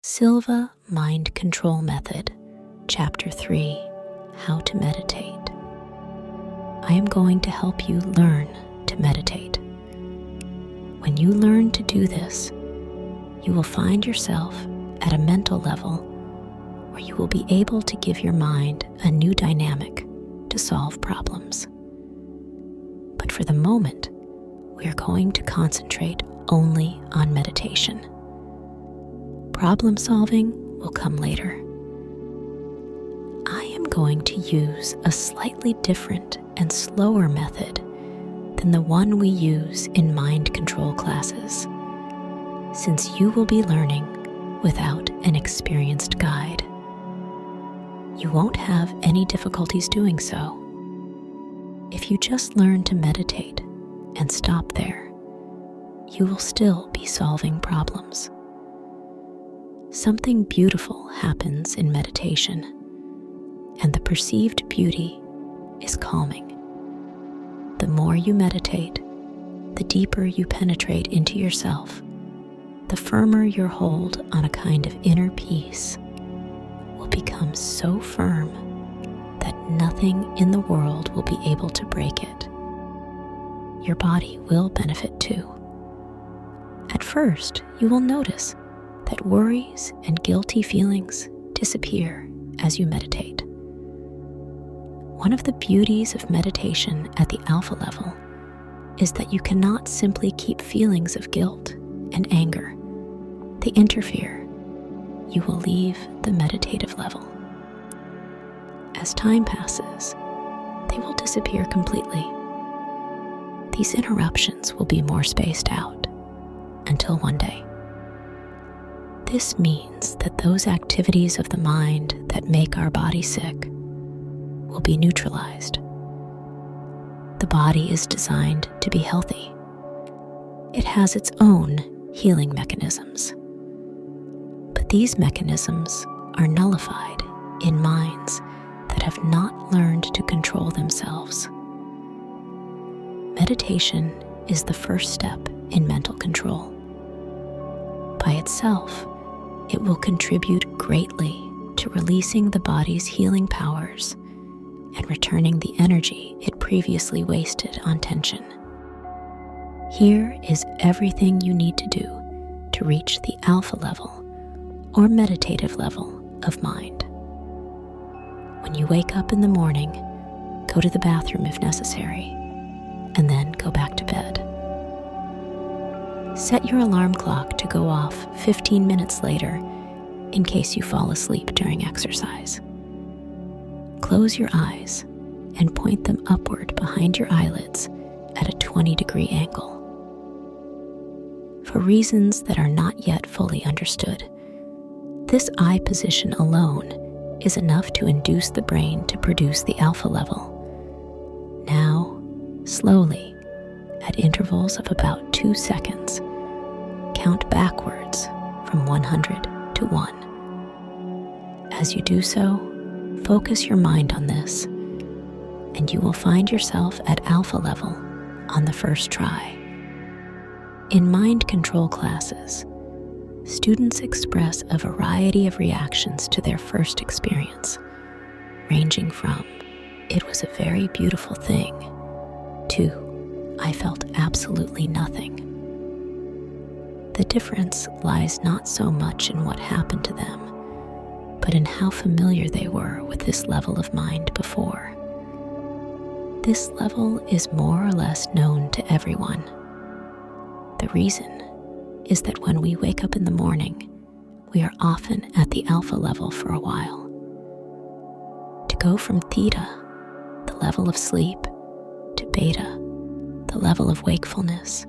Silva Mind Control Method, Chapter 3, How to Meditate. I am going to help you learn to meditate. When you learn to do this, you will find yourself at a mental level where you will be able to give your mind a new dynamic to solve problems. But for the moment, we are going to concentrate only on meditation. Problem solving will come later. I am going to use a slightly different and slower method than the one we use in mind control classes, since you will be learning without an experienced guide. You won't have any difficulties doing so. If you just learn to meditate and stop there, you will still be solving problems. Something beautiful happens in meditation, and the perceived beauty is calming. The more you meditate, the deeper you penetrate into yourself, the firmer your hold on a kind of inner peace will become so firm that nothing in the world will be able to break it. Your body will benefit too. At first, you will notice that worries and guilty feelings disappear as you meditate. One of the beauties of meditation at the alpha level is that you cannot simply keep feelings of guilt and anger. They interfere. You will leave the meditative level. As time passes, they will disappear completely. These interruptions will be more spaced out until one day. This means that those activities of the mind that make our body sick will be neutralized. The body is designed to be healthy. It has its own healing mechanisms. But these mechanisms are nullified in minds that have not learned to control themselves. Meditation is the first step in mental control. By itself, it will contribute greatly to releasing the body's healing powers and returning the energy it previously wasted on tension. Here is everything you need to do to reach the alpha level or meditative level of mind. When you wake up in the morning, go to the bathroom if necessary, and then go back to bed. Set your alarm clock to go off 15 minutes later in case you fall asleep during exercise. Close your eyes and point them upward behind your eyelids at a 20-degree angle. For reasons that are not yet fully understood, this eye position alone is enough to induce the brain to produce the alpha level. Now, slowly, at intervals of about 2 seconds, count backwards from 100 to 1. As you do so, focus your mind on this, and you will find yourself at alpha level on the first try. In mind control classes, students express a variety of reactions to their first experience, ranging from, "It was a very beautiful thing," to, "I felt absolutely nothing." The difference lies not so much in what happened to them, but in how familiar they were with this level of mind before. This level is more or less known to everyone. The reason is that when we wake up in the morning, we are often at the alpha level for a while. To go from theta, the level of sleep, to beta, the level of wakefulness,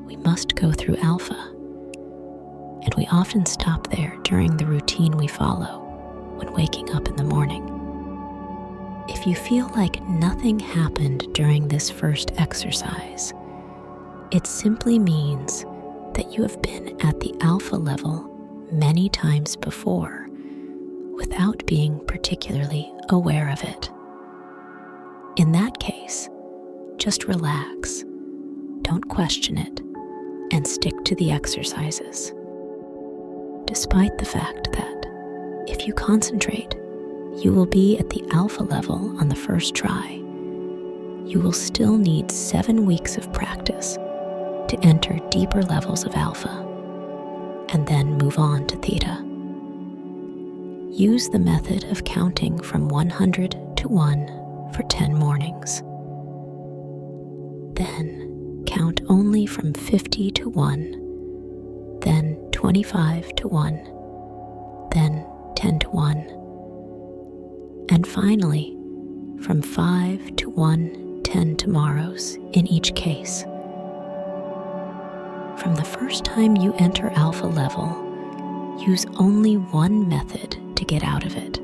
we must go through alpha, and we often stop there during the routine we follow when waking up in the morning. If you feel like nothing happened during this first exercise, it simply means that you have been at the alpha level many times before without being particularly aware of it. In that case, just relax, don't question it, and stick to the exercises. despite the fact that if you concentrate, you will be at the alpha level on the first try, you will still need 7 weeks of practice to enter deeper levels of alpha and then move on to theta. Use the method of counting from 100 to 1 for 10 mornings. Then count only from 50 to 1, then 25 to 1, then 10 to 1, and finally from 5 to 1, 10 tomorrows in each case. From the first time you enter alpha level, use only one method to get out of it.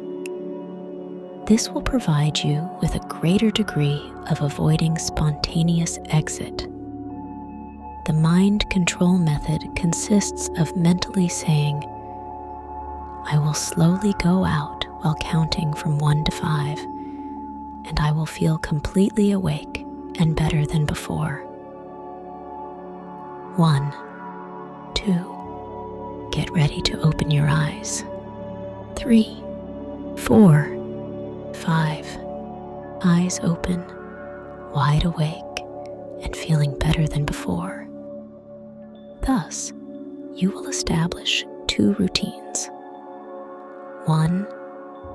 This will provide you with a greater degree of avoiding spontaneous exit. The mind control method consists of mentally saying, "I will slowly go out while counting from 1 to 5, and I will feel completely awake and better than before. 1, 2, get ready to open your eyes. 3, 4, 5, eyes open, wide awake, and feeling better than before." Thus, you will establish 2 routines. One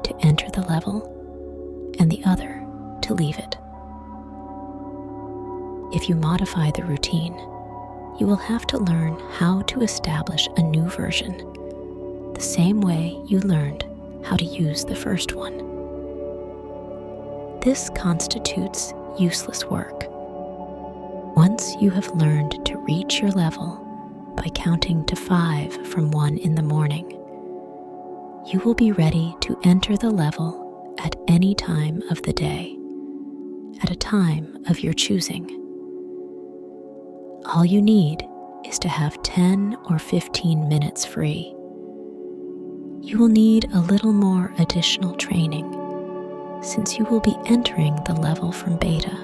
to enter the level, and the other to leave it. If you modify the routine, you will have to learn how to establish a new version, the same way you learned how to use the first one. This constitutes useless work. Once you have learned to reach your level by counting to 5 from 1 in the morning, you will be ready to enter the level at any time of the day, at a time of your choosing. All you need is to have 10 or 15 minutes free. You will need a little more additional training, since you will be entering the level from beta,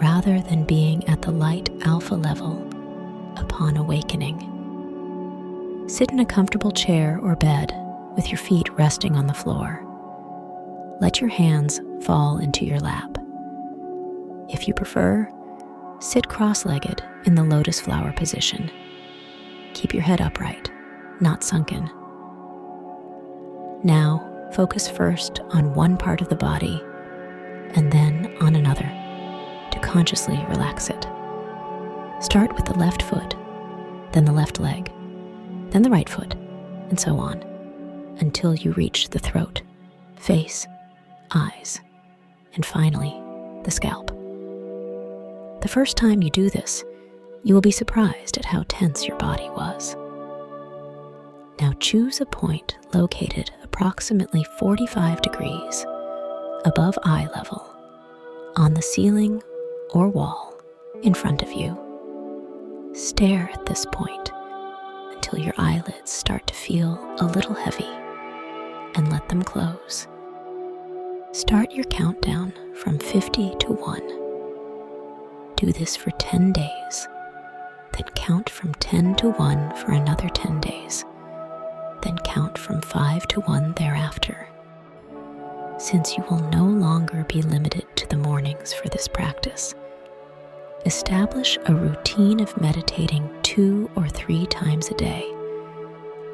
rather than being at the light alpha level upon awakening. Sit in a comfortable chair or bed with your feet resting on the floor. Let your hands fall into your lap. If you prefer, sit cross-legged in the lotus flower position. Keep your head upright, not sunken. Now, focus first on one part of the body and then on another to consciously relax it. Start with the left foot, then the left leg, then the right foot, and so on, until you reach the throat, face, eyes, and finally, the scalp. The first time you do this, you will be surprised at how tense your body was. Now choose a point located approximately 45 degrees above eye level on the ceiling or wall in front of you. Stare at this point until your eyelids start to feel a little heavy and let them close. Start your countdown from 50 to 1. Do this for 10 days, then count from 10 to 1 for another 10 days, then count from 5 to 1 thereafter. Since you will no longer be limited to the mornings for this practice, establish a routine of meditating 2 or 3 times a day,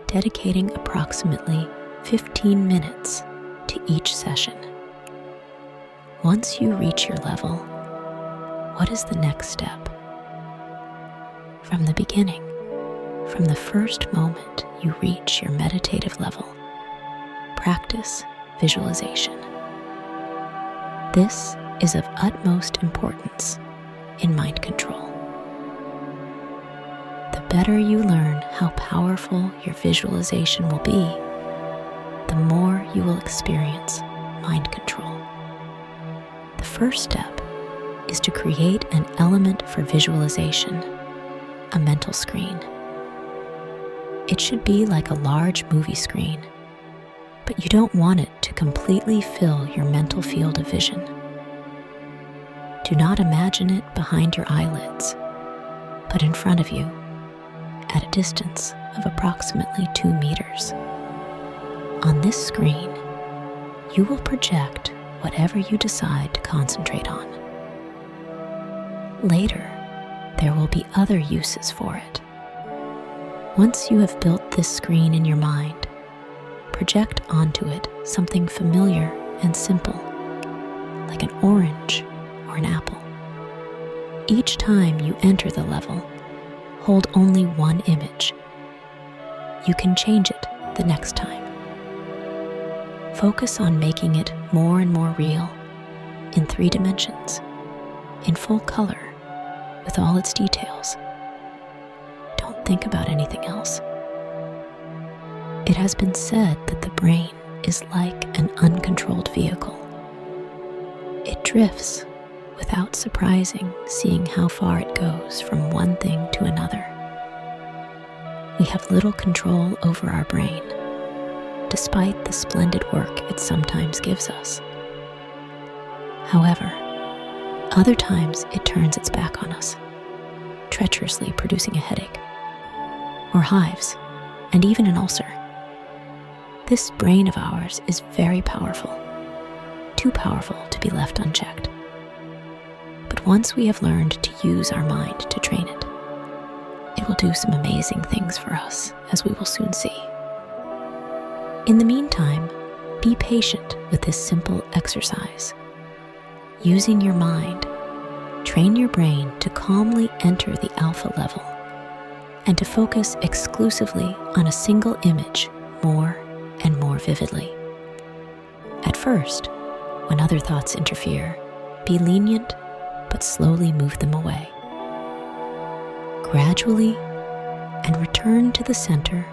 dedicating approximately 15 minutes to each session. Once you reach your level, what is the next step? From the beginning, from the first moment you reach your meditative level, practice visualization. This is of utmost importance in mind control. The better you learn how powerful your visualization will be, the more you will experience mind control. The first step is to create an element for visualization, a mental screen. It should be like a large movie screen, but you don't want it to completely fill your mental field of vision. Do not imagine it behind your eyelids, but in front of you, at a distance of approximately 2 meters. On this screen, you will project whatever you decide to concentrate on. Later, there will be other uses for it. Once you have built this screen in your mind, project onto it something familiar and simple, like an orange or an apple. Each time you enter the level, hold only one image. You can change it the next time. Focus on making it more and more real, in 3 dimensions, in full color, with all its details. Don't think about anything else. It has been said that the brain is like an uncontrolled vehicle. It drifts without surprising, seeing how far it goes from one thing to another. We have little control over our brain, despite the splendid work it sometimes gives us. However, other times it turns its back on us, treacherously producing a headache, or hives, and even an ulcer. This brain of ours is very powerful, too powerful to be left unchecked. But once we have learned to use our mind to train it, it will do some amazing things for us, as we will soon see. In the meantime, be patient with this simple exercise. Using your mind, train your brain to calmly enter the alpha level and to focus exclusively on a single image more and more vividly. At first, when other thoughts interfere, be lenient but slowly move them away. Gradually, and return to the center,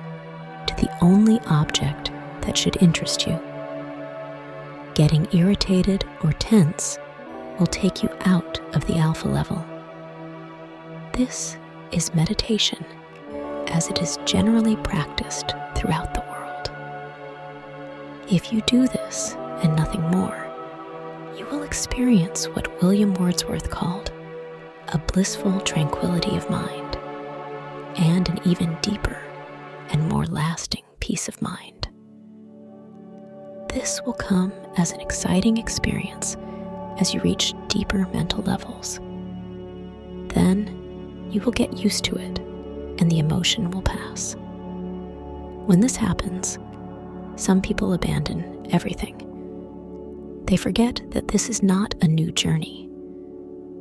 to the only object that should interest you. Getting irritated or tense will take you out of the alpha level. This is meditation, as it is generally practiced throughout the world. If you do this and nothing more, you will experience what William Wordsworth called a blissful tranquility of mind, and an even deeper and more lasting peace of mind. This will come as an exciting experience as you reach deeper mental levels. Then you will get used to it, and the emotion will pass. When this happens, some people abandon everything. They forget that this is not a new journey,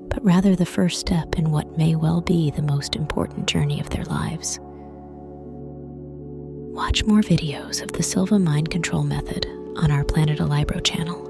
but rather the first step in what may well be the most important journey of their lives. Watch more videos of the Silva Mind Control Method on our Planet Alibro channel.